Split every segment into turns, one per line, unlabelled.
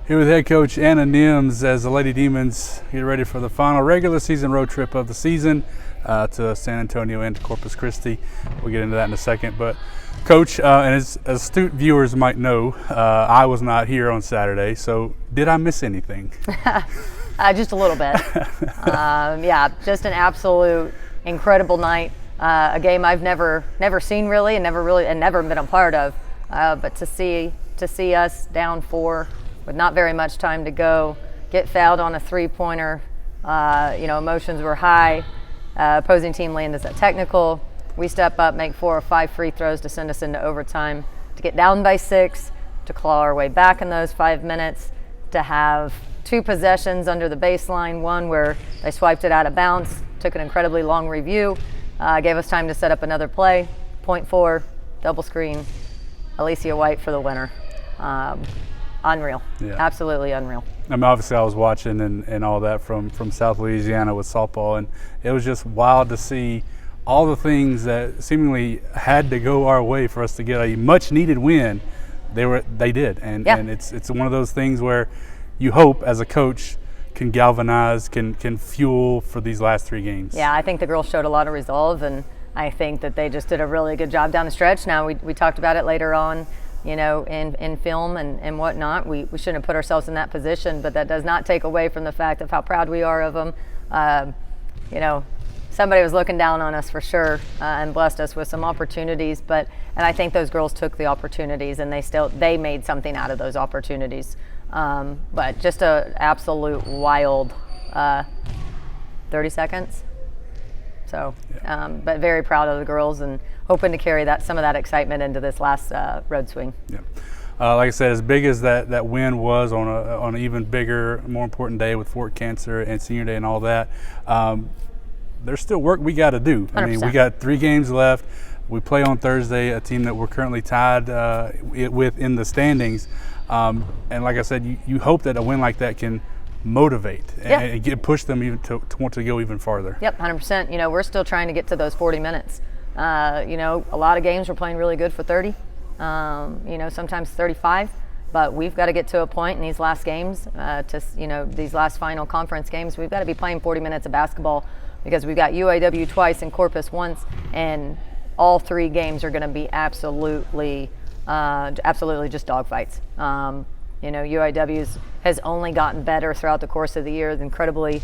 Here with head coach Anna Nimz as the Lady Demons get ready for the final regular season road trip of the season to San Antonio and to Corpus Christi. We'll get into that in a second. But Coach, and as astute viewers might know, I was not here on Saturday, so did I miss anything?
Just a little bit. Yeah, just an absolute incredible night. A game I've never seen really, and never been a part of. But to see us down 4 with not very much time to go, get fouled on a three-pointer, emotions were high. Opposing team landed a technical. We step up, make 4 or 5 free throws to send us into overtime, to get down by 6, to claw our way back in those 5 minutes, to have 2 possessions under the baseline, one where they swiped it out of bounds, took an incredibly long review, gave us time to set up another play, point 4, double screen, Alicia White for the winner. Unreal. Yeah. Absolutely unreal.
I mean, obviously I was watching and all that from South Louisiana with softball, and it was just wild to see all the things that seemingly had to go our way for us to get a much needed win. They did, and it's one of those things where you hope as a coach can galvanize, can fuel for these last 3 games.
Yeah, I think the girls showed a lot of resolve, and I think that they just did a really good job down the stretch. Now we talked about it later on, in film and whatnot. We shouldn't have put ourselves in that position, but that does not take away from the fact of how proud we are of them. Somebody was looking down on us for sure, and blessed us with some opportunities. And I think those girls took the opportunities, and they made something out of those opportunities. But just an absolute wild 30 seconds. So, but very proud of the girls and hoping to carry some of that excitement into this last road swing. Yeah.
Like I said, as big as that win was on an even bigger, more important day with Fort Cancer and Senior Day and all that, there's still work we got to do.
100%.
I mean, we got 3 games left. We play on Thursday, a team that we're currently tied with in the standings. And like I said, you hope that a win like that can motivate and push them even to want to go even farther.
Yep, 100%. We're still trying to get to those 40 minutes. A lot of games we're playing really good for 30, sometimes 35. But we've got to get to a point in these last games, these last final conference games, we've got to be playing 40 minutes of basketball, because we've got UAW twice and Corpus once, and all 3 games are going to be absolutely just dogfights. UAW has only gotten better throughout the course of the year, incredibly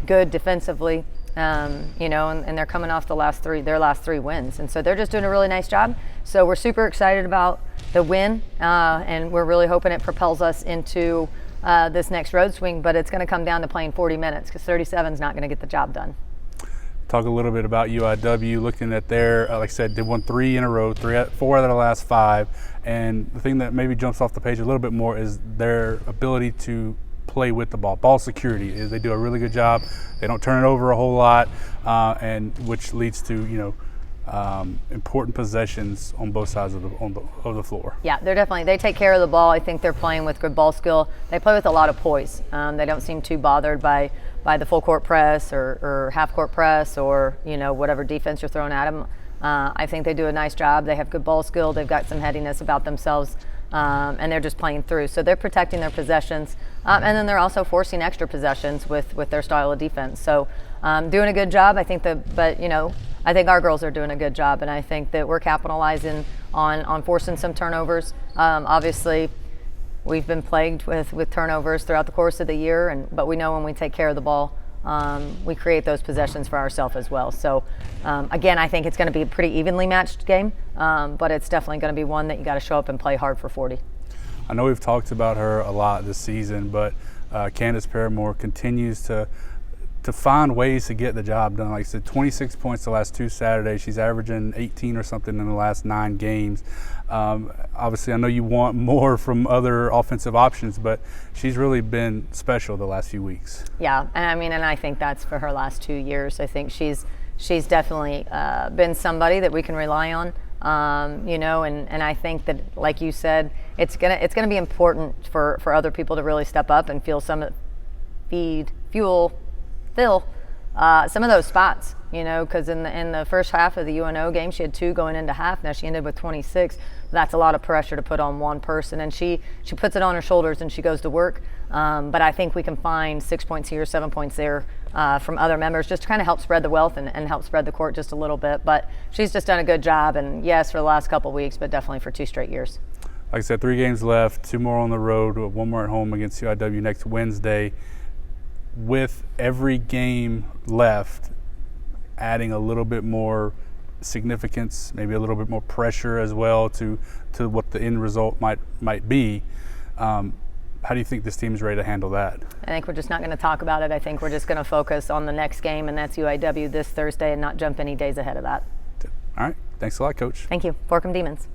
good defensively, and they're coming off their last 3 wins, and so they're just doing a really nice job. So we're super excited about the win, and we're really hoping it propels us into this next road swing, but it's going to come down to playing 40 minutes because 37 is not going to get the job done.
Talk a little bit about UIW, looking at their, like I said, they won 3 in a row, 4 out of the last 5, and the thing that maybe jumps off the page a little bit more is their ability to play with the ball security. They do a really good job. They don't turn it over a whole lot, and which leads to important possessions on both sides of the floor.
Yeah, they take care of the ball. I think they're playing with good ball skill. They play with a lot of poise. They don't seem too bothered by the full court press or half court press or whatever defense you're throwing at them. I think they do a nice job. They have good ball skill. They've got some headiness about themselves, and they're just playing through. So they're protecting their possessions, and then they're also forcing extra possessions with their style of defense. So doing a good job. I think I think our girls are doing a good job, and I think that we're capitalizing on forcing some turnovers. Obviously, we've been plagued with turnovers throughout the course of the year, but we know when we take care of the ball, we create those possessions for ourselves as well. So, again, I think it's going to be a pretty evenly matched game, but it's definitely going to be one that you got to show up and play hard for 40.
I know we've talked about her a lot this season, but Candace Paramore continues to find ways to get the job done. Like I said, 26 points the last 2 Saturdays. She's averaging 18 or something in the last 9 games. Obviously, I know you want more from other offensive options, but she's really been special the last few weeks.
Yeah, and I think that's for her last 2 years. I think she's definitely been somebody that we can rely on. And I think that, like you said, it's gonna be important for other people to really step up and fill some of those spots, you know, because in the first half of the UNO game, she had 2 going into half. Now she ended with 26. That's a lot of pressure to put on one person, and she puts it on her shoulders and she goes to work. But I think we can find 6 points here, 7 points there from other members, just to kind of help spread the wealth and help spread the court just a little bit. But she's just done a good job, and yes, for the last couple of weeks, but definitely for 2 straight years.
Like I said, 3 games left, 2 more on the road, 1 more at home against UIW next Wednesday. With every game left, adding a little bit more significance, maybe a little bit more pressure as well to what the end result might be. How do you think this team is ready to handle that?
I think we're just not going to talk about it. I think we're just going to focus on the next game, and that's UIW this Thursday, and not jump any days ahead of that.
All right. Thanks a lot, Coach.
Thank you. Forkham Demons.